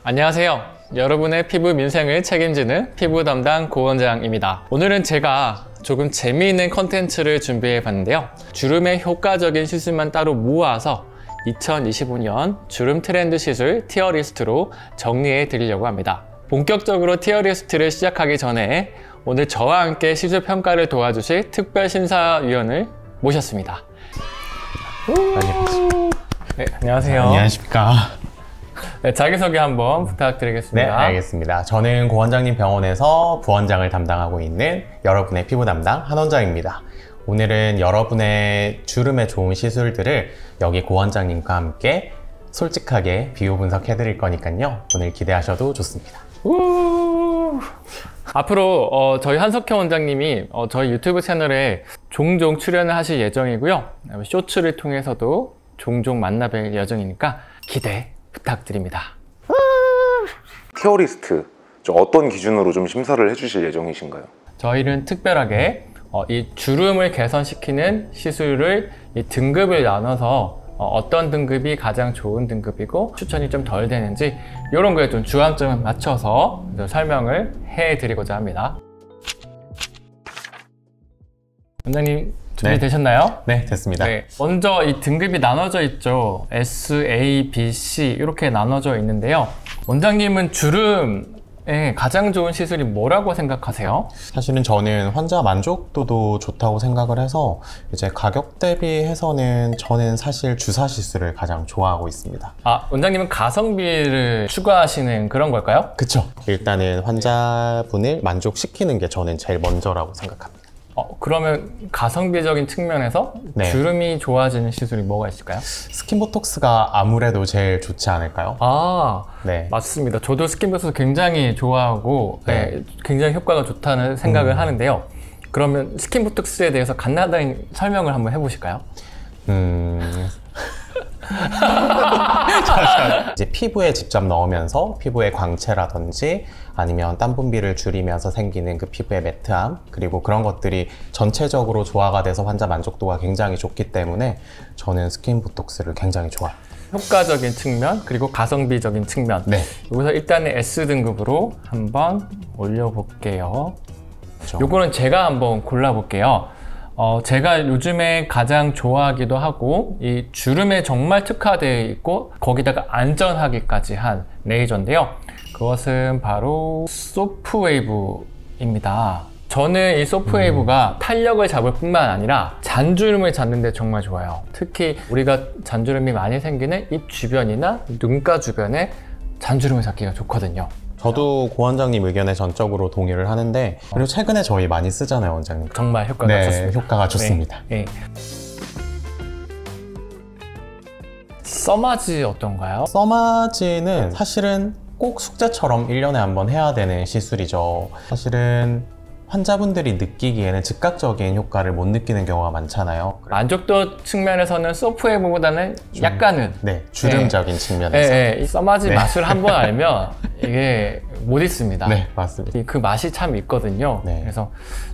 안녕하세요. 여러분의 피부 민생을 책임지는 피부 담당 고원장입니다. 오늘은 제가 조금 재미있는 컨텐츠를 준비해 봤는데요. 주름의 효과적인 시술만 따로 모아서 2025년 주름 트렌드 시술 티어리스트로 정리해 드리려고 합니다. 본격적으로 티어리스트를 시작하기 전에 오늘 저와 함께 시술 평가를 도와주실 특별 심사위원을 모셨습니다. 네, 안녕하세요. 안녕하십니까. 네, 자기소개 한번 부탁드리겠습니다. 네, 알겠습니다. 저는 고원장님 병원에서 부원장을 담당하고 있는 여러분의 피부 담당 한원장입니다. 오늘은 여러분의 주름에 좋은 시술들을 여기 고원장님과 함께 솔직하게 비교 분석해 드릴 거니까요. 오늘 기대하셔도 좋습니다. 앞으로 저희 한석현 원장님이 저희 유튜브 채널에 종종 출연을 하실 예정이고요. 쇼츠를 통해서도 종종 만나뵐 예정이니까 기대 부탁드립니다. 티어리스트 좀 어떤 기준으로 좀 심사를 해주실 예정이신가요? 저희는 특별하게 이 주름을 개선시키는 시술을 이 등급을 나눠서 어떤 등급이 가장 좋은 등급이고 추천이 좀 덜 되는지 이런 거에 좀 주안점을 맞춰서 설명을 해드리고자 합니다. 원장님 준비되셨나요? 네, 됐습니다. 네, 먼저 이 등급이 나눠져 있죠. S, A, B, C 이렇게 나눠져 있는데요. 원장님은 주름에 가장 좋은 시술이 뭐라고 생각하세요? 사실은 저는 환자 만족도도 좋다고 생각을 해서 이제 가격 대비해서는 저는 사실 주사 시술을 가장 좋아하고 있습니다. 아, 원장님은 가성비를 추구하시는 그런 걸까요? 그쵸. 일단은 환자분을 만족시키는 게 저는 제일 먼저라고 생각합니다. 그러면 가성비적인 측면에서 네. 주름이 좋아지는 시술이 뭐가 있을까요? 스킨보톡스가 아무래도 제일 좋지 않을까요? 아, 네. 맞습니다. 저도 스킨보톡스 굉장히 좋아하고 네. 굉장히 효과가 좋다는 생각을 하는데요. 그러면 스킨보톡스에 대해서 간단한 설명을 한번 해보실까요? 이제 피부에 직접 넣으면서 피부의 광채라든지 아니면 땀 분비를 줄이면서 생기는 그 피부의 매트함, 그리고 그런 것들이 전체적으로 조화가 돼서 환자 만족도가 굉장히 좋기 때문에 저는 스킨보톡스를 굉장히 좋아해요. 효과적인 측면 그리고 가성비적인 측면. 네. 여기서 일단은 S등급으로 한번 올려볼게요. 그렇죠. 요거는 제가 한번 골라볼게요. 제가 요즘에 가장 좋아하기도 하고 이 주름에 정말 특화되어 있고 거기다가 안전하기까지 한 레이저인데요. 그것은 바로 소프웨이브입니다. 저는 이 소프웨이브가 탄력을 잡을 뿐만 아니라 잔주름을 잡는 데 정말 좋아요. 특히 우리가 잔주름이 많이 생기는 입 주변이나 눈가 주변에 잔주름을 잡기가 좋거든요. 저도 고원장님 의견에 전적으로 동의를 하는데, 그리고 최근에 저희 많이 쓰잖아요, 원장님. 정말 효과가 네, 좋습니다. 효과가 좋습니다. 네, 네. 써마지 어떤가요? 써마지는 사실은 꼭 숙제처럼 1년에 한 번 해야 되는 시술이죠. 사실은 환자분들이 느끼기에는 즉각적인 효과를 못 느끼는 경우가 많잖아요. 만족도 측면에서는 소프웨이브보다는 약간은 네, 주름적인 측면에서. 네, 이 써마지 네. 맛을 한번 알면 이게 못 잊습니다. 네, 맞습니다. 그 맛이 참 있거든요. 네. 그래서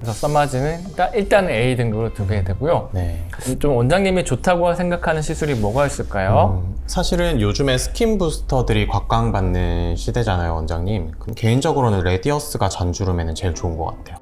써마지는 일단은 A 등급으로 두게 되고요. 네. 좀 원장님이 좋다고 생각하는 시술이 뭐가 있을까요? 사실은 요즘에 스킨 부스터들이 곽광받는 시대잖아요, 원장님. 그럼 개인적으로는 레디어스가 잔주름에는 제일 좋은 것 같아요.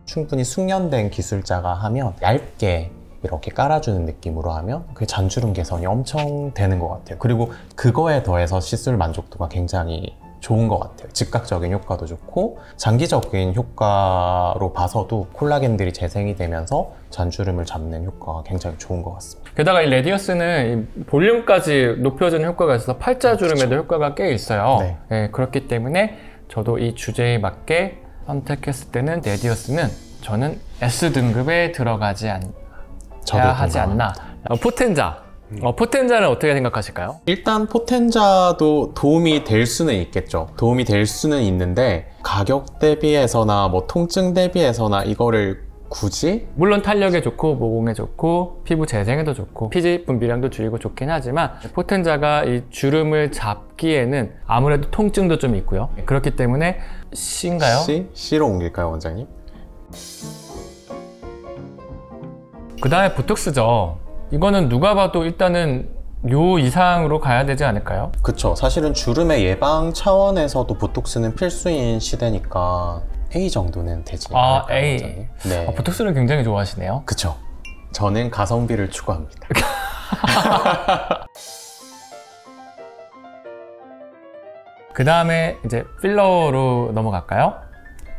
충분히 숙련된 기술자가 하면 얇게 이렇게 깔아주는 느낌으로 하면 그 잔주름 개선이 엄청 되는 것 같아요. 그리고 그거에 더해서 시술 만족도가 굉장히 좋은 것 같아요. 즉각적인 효과도 좋고 장기적인 효과로 봐서도 콜라겐들이 재생이 되면서 잔주름을 잡는 효과가 굉장히 좋은 것 같습니다. 게다가 이 레디어스는 이 볼륨까지 높여주는 효과가 있어서 팔자주름에도 그렇죠. 효과가 꽤 있어요. 네. 네, 그렇기 때문에 저도 이 주제에 맞게 선택했을 때는 레디어스는 저는 S등급에 들어가지 않아야 하지 않나. 포텐자. 포텐자는 어떻게 생각하실까요? 일단 포텐자도 도움이 될 수는 있겠죠. 도움이 될 수는 있는데 가격 대비해서나 뭐 통증 대비해서나 이거를 굳이? 물론 탄력에 좋고 모공에 좋고 피부 재생에도 좋고 피지 분비량도 줄이고 좋긴 하지만 포텐자가 이 주름을 잡기에는 아무래도 통증도 좀 있고요. 그렇기 때문에 C인가요? C로 옮길까요, 원장님? 그 다음에 보톡스죠. 이거는 누가 봐도 일단은 요 이상으로 가야 되지 않을까요? 그쵸. 사실은 주름의 예방 차원에서도 보톡스는 필수인 시대니까 A 정도는 되지 않을까요? A. 원장님? 네. 보톡스를 굉장히 좋아하시네요. 그쵸. 저는 가성비를 추구합니다. 그 다음에 이제 필러로 넘어갈까요?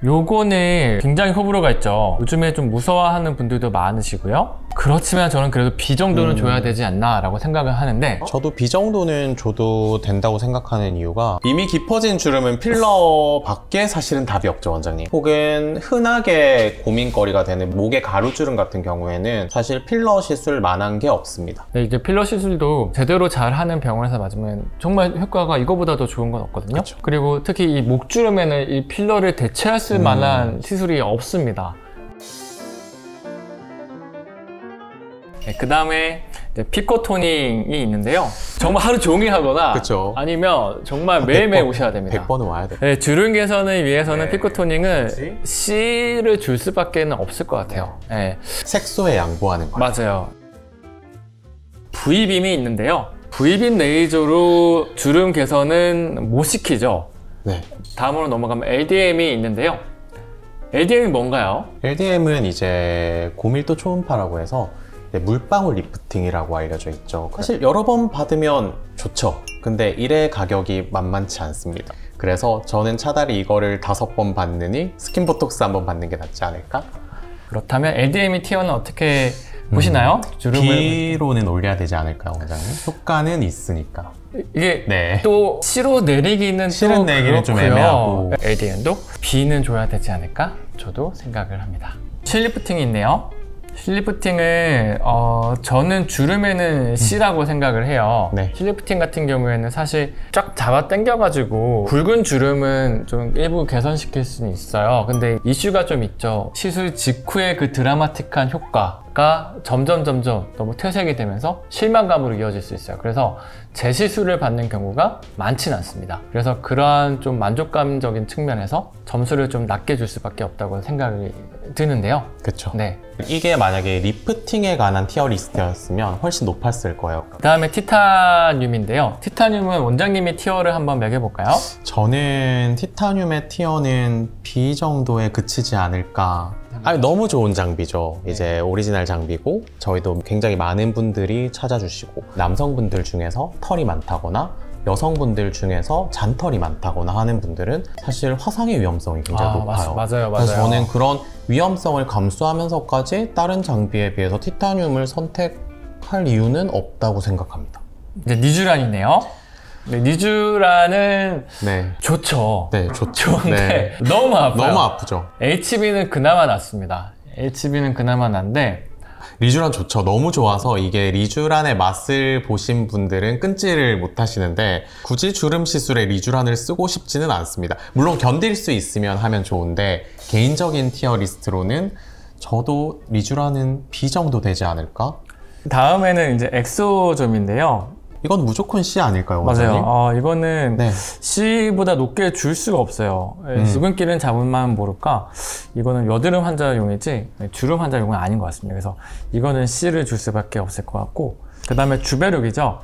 요거는 굉장히 호불호가 있죠. 요즘에 좀 무서워하는 분들도 많으시고요. 그렇지만 저는 그래도 B 정도는 줘야 되지 않나 라고 생각을 하는데, 저도 B 정도는 줘도 된다고 생각하는 이유가 이미 깊어진 주름은 필러밖에 사실은 답이 없죠, 원장님. 혹은 흔하게 고민거리가 되는 목의 가루주름 같은 경우에는 사실 필러 시술만한 게 없습니다. 네, 이제 필러 시술도 제대로 잘하는 병원에서 맞으면 정말 효과가 이거보다 더 좋은 건 없거든요. 그쵸. 그리고 특히 이 목주름에는 이 필러를 대체할 수 만한 시술이 없습니다. 네, 그 다음에 피코 토닝이 있는데요. 정말 하루 종일 하거나 그쵸. 아니면 정말 매일매일 오셔야 됩니다. 100번은 와야 돼요. 네, 주름 개선을 위해서는 네. 피코 토닝은 그치? C를 줄 수밖에 없을 것 같아요. 네. 색소에 양보하는 거예요. 맞아요. V빔이 있는데요. V빔 레이저로 주름 개선은 못 시키죠. 네. 다음으로 넘어가면 LDM이 있는데요. LDM이 뭔가요? LDM은 이제 고밀도 초음파라고 해서 물방울 리프팅이라고 알려져 있죠. 사실 여러 번 받으면 좋죠. 근데 1회 가격이 만만치 않습니다. 그래서 저는 차라리 이거를 5번 받느니 스킨보톡스 한번 받는 게 낫지 않을까? 그렇다면 LDM이 티어는 어떻게 보시나요? 주름을 B로는 올려야 되지 않을까요, 원장님? 효과는 있으니까. 이게 네. 또 C로 내리기는 C로 또 내리기는 좀 그렇고요. 애매하고. LDM도 B는 줘야 되지 않을까? 저도 생각을 합니다. 실리프팅이 있네요. 실리프팅을 저는 주름에는 C라고 생각을 해요. 네. 실리프팅 같은 경우에는 사실 쫙 잡아 당겨가지고 굵은 주름은 좀 일부 개선시킬 수는 있어요. 근데 이슈가 좀 있죠. 시술 직후에 그 드라마틱한 효과가 점점 너무 퇴색이 되면서 실망감으로 이어질 수 있어요. 그래서 재시술을 받는 경우가 많지는 않습니다. 그래서 그러한 좀 만족감적인 측면에서 점수를 좀 낮게 줄 수밖에 없다고 생각이 드는데요. 그쵸. 네. 이게 만약에 리프팅에 관한 티어 리스트였으면 훨씬 높았을 거예요. 그 다음에 티타늄인데요. 티타늄은 원장님이 티어를 한번 매겨볼까요? 저는 티타늄의 티어는 B 정도에 그치지 않을까. 아니, 너무 좋은 장비죠. 이제 오리지널 장비고 저희도 굉장히 많은 분들이 찾아주시고, 남성분들 중에서 털이 많다거나 여성분들 중에서 잔털이 많다거나 하는 분들은 사실 화상의 위험성이 굉장히 높아요. 맞아요. 그래서 저는 그런 위험성을 감수하면서까지 다른 장비에 비해서 티타늄을 선택할 이유는 없다고 생각합니다. 이제 니쥬란이네요. 네, 니쥬란은 네. 좋죠. 네, 좋죠. 좋은데 네. 너무 아파요. 너무 아프죠. HB는 그나마 낫습니다. HB는 그나마 난데 리쥬란 좋죠. 너무 좋아서 이게 리쥬란의 맛을 보신 분들은 끊지를 못하시는데 굳이 주름 시술에 리쥬란을 쓰고 싶지는 않습니다. 물론 견딜 수 있으면 하면 좋은데 개인적인 티어 리스트로는 저도 리쥬란은 B 정도 되지 않을까? 다음에는 이제 엑소점인데요. 이건 무조건 C 아닐까요, 원장님? 맞아요. 이거는 네. C보다 높게 줄 수가 없어요. 주근끼는 잡을만 모를까? 이거는 여드름 환자용이지 주름 환자용은 아닌 것 같습니다. 그래서 이거는 C를 줄 수밖에 없을 것 같고, 그 다음에 주베룩이죠.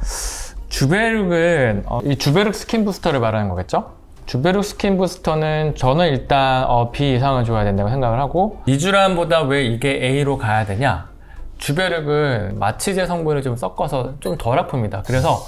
주베룩은 이 주베룩 스킨 부스터를 말하는 거겠죠? 주베룩 스킨 부스터는 저는 일단 B 이상을 줘야 된다고 생각을 하고, 니쥬란보다 왜 이게 A로 가야 되냐? 주베룩은 마취제 성분을 좀 섞어서 좀 덜 아픕니다. 그래서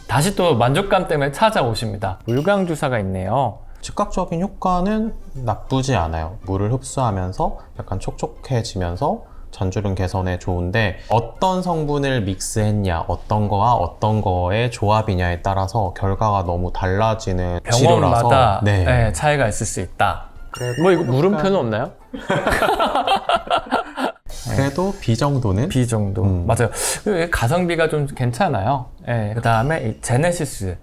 다시 또 만족감 때문에 찾아오십니다. 물광 주사가 있네요. 즉각적인 효과는 나쁘지 않아요. 물을 흡수하면서 약간 촉촉해지면서 잔주름 개선에 좋은데, 어떤 성분을 믹스했냐, 어떤 거와 어떤 거의 조합이냐에 따라서 결과가 너무 달라지는 병원마다 치료라서 네. 차이가 있을 수 있다. 뭐 이거 물음표는 없나요? 그래도 B 정도는? B 정도. 맞아요. 가성비가 좀 괜찮아요. 그 다음에 이 제네시스.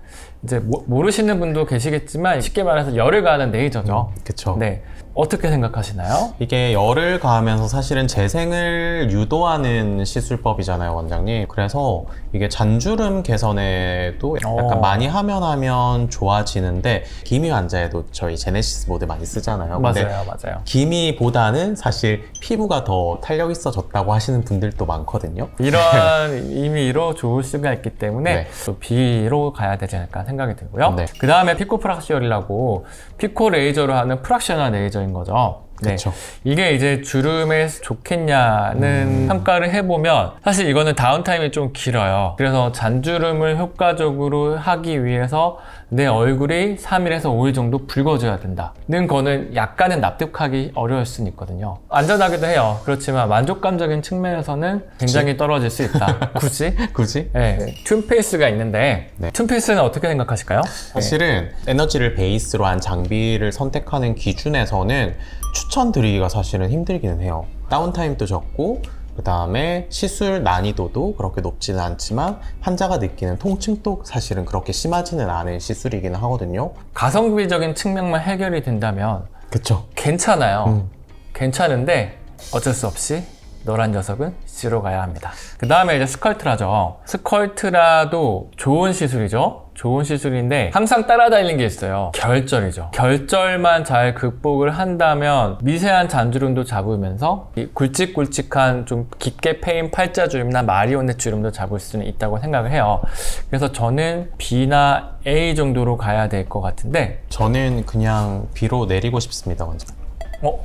이제 모르시는 분도 계시겠지만 쉽게 말해서 열을 가하는 레이저죠. 그쵸. 네. 어떻게 생각하시나요? 이게 열을 가하면서 사실은 재생을 유도하는 시술법이잖아요, 원장님. 그래서 이게 잔주름 개선에도 약간 많이 하면 좋아지는데, 기미 환자에도 저희 제네시스 모드 많이 쓰잖아요. 근데 맞아요. 기미보다는 사실 피부가 더 탄력 있어졌다고 하시는 분들도 많거든요. 이러한 의미로 좋을 수가 있기 때문에 때문에 네. 또 B로 가야 되지 않을까 생각이 들고요. 네. 그 다음에 피코 프락시얼이라고 피코 레이저로 하는 프락셔널 레이저인 거죠. 네. 그쵸. 이게 이제 주름에 좋겠냐는 평가를 해보면 사실 이거는 다운타임이 좀 길어요. 그래서 잔주름을 효과적으로 하기 위해서 내 얼굴이 3일에서 5일 정도 붉어져야 된다는 거는 약간은 납득하기 어려울 수는 있거든요. 안전하기도 해요. 그렇지만 만족감적인 측면에서는 굉장히 떨어질 수 있다. 굳이? 굳이? 네. 튠페이스가 있는데 네. 튠페이스는 어떻게 생각하실까요? 사실은 에너지를 베이스로 한 장비를 선택하는 기준에서는 추천드리기가 사실은 힘들기는 해요. 다운타임도 적고 그 다음에 시술 난이도도 그렇게 높지는 않지만 환자가 느끼는 통증도 사실은 그렇게 심하지는 않은 시술이기는 하거든요. 가성비적인 측면만 해결이 된다면 그쵸. 괜찮아요. 괜찮은데 어쩔 수 없이 너란 녀석은 C로 가야 합니다. 그 다음에 이제 스컬트라죠. 스컬트라도 좋은 시술이죠. 좋은 시술인데 항상 따라다니는 게 있어요. 결절이죠. 결절만 잘 극복을 한다면 미세한 잔주름도 잡으면서 이 굵직굵직한 좀 깊게 패인 팔자주름이나 마리오넷 주름도 잡을 수는 있다고 생각을 해요. 그래서 저는 B나 A 정도로 가야 될 것 같은데 저는 그냥 B로 내리고 싶습니다, 원장님. 어?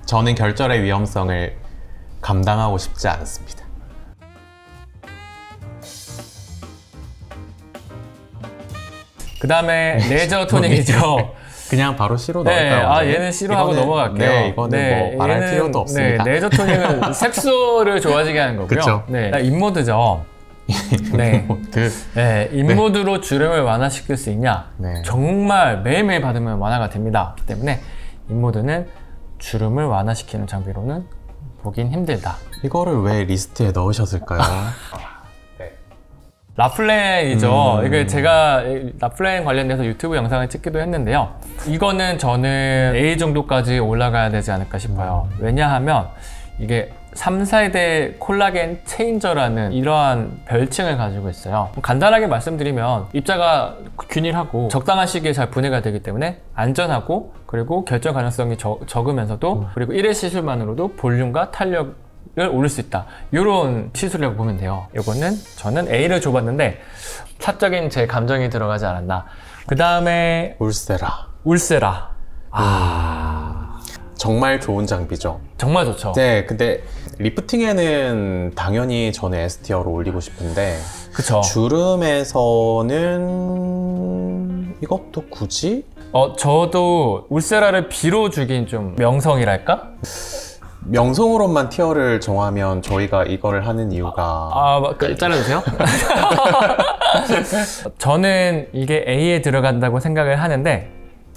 저는 결절의 위험성을 감당하고 싶지 않습니다. 그 다음에 레이저 토닝이죠. 그냥 바로 C로 네, 넣을까요? 아 원장님? 얘는 C로 하고 이거는, 넘어갈게요. 네, 이거는 뭐 말할 필요도 없습니다. 네, 레이저 토닝은 색소를 좋아지게 하는 거고요. 그쵸. 네, 인모드죠. 네, 네, 인모드로 주름을 완화시킬 수 있냐? 네. 정말 매일매일 받으면 완화가 됩니다. 그렇기 때문에 인모드는 주름을 완화시키는 장비로는 보긴 힘들다. 이거를 왜 리스트에 넣으셨을까요? 라플랭이죠. 이게 제가 라플랭 관련돼서 유튜브 영상을 찍기도 했는데요. 이거는 저는 A 정도까지 올라가야 되지 않을까 싶어요. 왜냐하면 이게 3세대 콜라겐 체인저라는 이러한 별칭을 가지고 있어요. 간단하게 말씀드리면 입자가 균일하고 적당한 시기에 잘 분해가 되기 때문에 안전하고 그리고 결절 가능성이 적으면서도 그리고 1회 시술만으로도 볼륨과 탄력을 올릴 수 있다. 이런 시술이라고 보면 돼요. 이거는 저는 A를 줘봤는데 사적인 제 감정이 들어가지 않았나. 그 다음에 울세라. 정말 좋은 장비죠. 정말 좋죠. 네, 근데 리프팅에는 당연히 저는 S티어로 올리고 싶은데 그쵸. 주름에서는 이것도 굳이? 저도 울세라를 B로 주긴 좀 명성이랄까? 명성으로만 티어를 정하면 저희가 이거를 하는 이유가 잘라주세요. 저는 이게 A에 들어간다고 생각을 하는데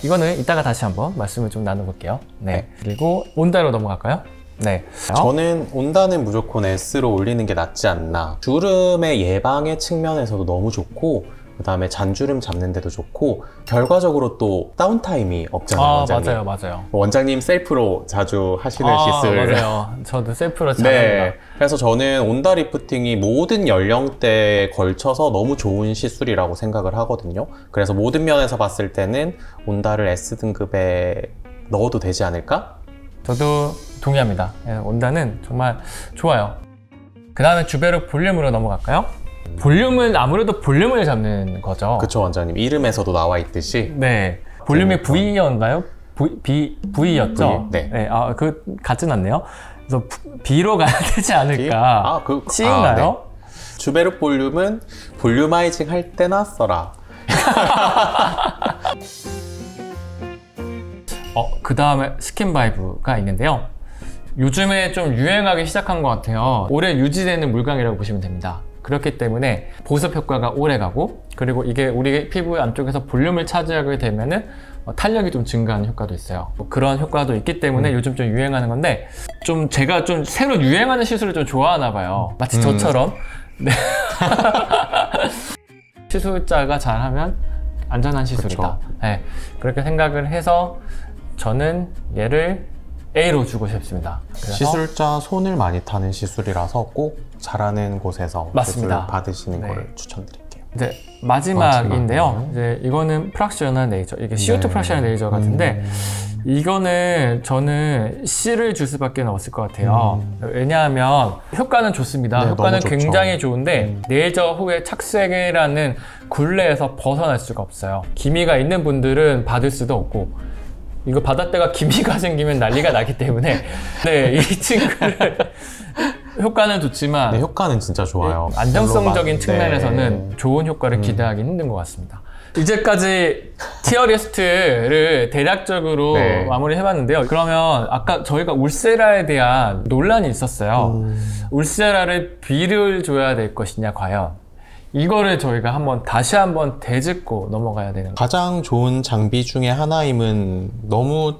이거는 이따가 다시 한번 말씀을 좀 나눠볼게요. 네. 그리고 온다로 넘어갈까요? 네. 저는 온다는 무조건 S로 올리는 게 낫지 않나. 주름의 예방의 측면에서도 너무 좋고 그 다음에 잔주름 잡는 데도 좋고 결과적으로 또 다운타임이 없잖아요. 원장님. 맞아요. 원장님 셀프로 자주 하시는 시술. 맞아요. 저도 셀프로 잘합니다. 네. 그래서 저는 온다 리프팅이 모든 연령대에 걸쳐서 너무 좋은 시술이라고 생각을 하거든요. 그래서 모든 면에서 봤을 때는 온다를 S등급에 넣어도 되지 않을까? 저도 동의합니다. 온다는 정말 좋아요. 그 다음에 주베르 볼륨으로 넘어갈까요? 볼륨은 아무래도 볼륨을 잡는 거죠. 그쵸, 원장님. 이름에서도 나와 있듯이. 네. 볼륨이 V였나요? V였죠? V, 네. 그 같진 않네요. 그래서 B로 가야 되지 않을까. C인가요? 네. 주베르 볼륨은 볼륨아이징 할 때나 써라. 그 다음에 스킨바이브가 있는데요. 요즘에 좀 유행하기 시작한 것 같아요. 오래 유지되는 물광이라고 보시면 됩니다. 그렇기 때문에 보습 효과가 오래 가고 그리고 이게 우리 피부 안쪽에서 볼륨을 차지하게 되면은 탄력이 좀 증가하는 효과도 있어요. 그런 효과도 있기 때문에 요즘 좀 유행하는 건데 좀 제가 좀 새로 유행하는 시술을 좀 좋아하나 봐요. 마치 저처럼. 네. 시술자가 잘하면 안전한 시술이다. 네. 그렇게 생각을 해서 저는 얘를 A로 주고 싶습니다. 시술자 손을 많이 타는 시술이라서 꼭 잘하는 곳에서 맞습니다. 시술 받으시는 네. 걸 추천드릴게요. 이제 마지막인데요. 이제 이거는 프락셔널 레이저, 이게 CO2 프락셔널 레이저 같은데 이거는 저는 C를 줄 수밖에 없을 것 같아요. 왜냐하면 효과는 좋습니다. 네, 효과는 너무 좋죠. 굉장히 좋은데 레이저 후에 착색이라는 굴레에서 벗어날 수가 없어요. 기미가 있는 분들은 받을 수도 없고 이거 받았다가 기미가 생기면 난리가 나기 때문에 네, 이 친구를 효과는 좋지만 네, 효과는 진짜 좋아요. 안정성적인 별로 측면에서는 좋은 효과를 기대하기 힘든 것 같습니다. 이제까지 티어리스트를 대략적으로 네. 마무리해봤는데요. 그러면 아까 저희가 울세라에 대한 논란이 있었어요. 울세라를 B를 줘야 될 것이냐 과연. 이거를 저희가 다시 한번 되짚고 넘어가야 되는 거예요. 가장 좋은 장비 중에 하나임은 너무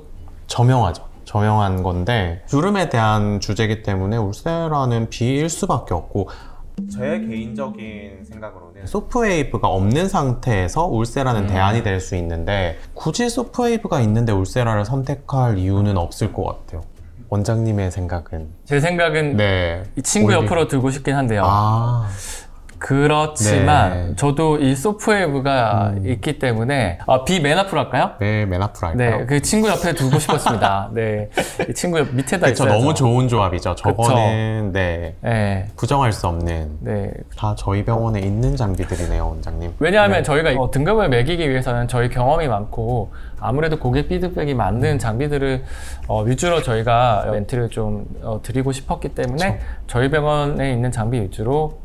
저명하죠. 저명한 건데 주름에 대한 주제이기 때문에 울세라는 B일 수밖에 없고 제 개인적인 생각으로는 소프웨이브가 없는 상태에서 울세라는 대안이 될 수 있는데 굳이 소프웨이브가 있는데 울세라를 선택할 이유는 없을 것 같아요. 원장님의 생각은? 제 생각은 네. 이 친구 옆으로 두고 싶긴 한데요. 아, 그렇지만 네. 저도 이 소프웨이브가 있기 때문에 B 맨 앞으로 할까요? 네, 맨 앞으로 할까요? 네, 그 친구 옆에 두고 싶었습니다. 네, 이 친구 옆 밑에다 그쵸, 있어야죠. 너무 좋은 조합이죠. 저거는 네, 네, 부정할 수 없는 네. 다 저희 병원에 있는 장비들이네요, 원장님. 왜냐하면 저희가 등급을 매기기 위해서는 저희 경험이 많고 아무래도 고객 피드백이 맞는 장비들을 위주로 저희가 멘트를 좀 드리고 싶었기 때문에 저희 병원에 있는 장비 위주로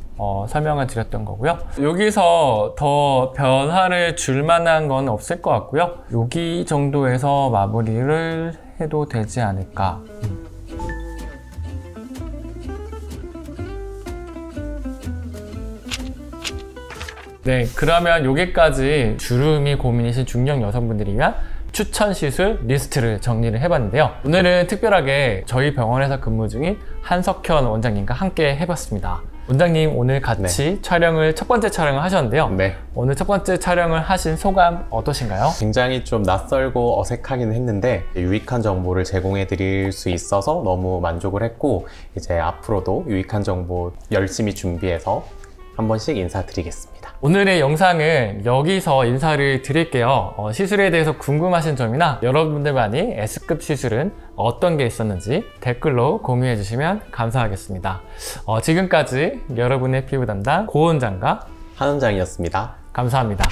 설명을 드렸던 거고요. 여기서 더 변화를 줄 만한 건 없을 것 같고요. 여기 정도에서 마무리를 해도 되지 않을까. 네, 그러면 여기까지 주름이 고민이신 중년 여성분들이 위한 추천 시술 리스트를 정리를 해봤는데요. 오늘은 특별하게 저희 병원에서 근무 중인 한석현 원장님과 함께 해봤습니다. 원장님 오늘 같이 첫 번째 촬영을 하셨는데요. 네. 오늘 첫 번째 촬영을 하신 소감 어떠신가요? 굉장히 좀 낯설고 어색하긴 했는데 유익한 정보를 제공해 드릴 수 있어서 너무 만족을 했고 이제 앞으로도 유익한 정보 열심히 준비해서 한 번씩 인사드리겠습니다. 오늘의 영상은 여기서 인사를 드릴게요. 시술에 대해서 궁금하신 점이나 여러분들만이 S급 시술은 어떤 게 있었는지 댓글로 공유해 주시면 감사하겠습니다. 지금까지 여러분의 피부 담당 고 원장과 한 원장이었습니다. 감사합니다.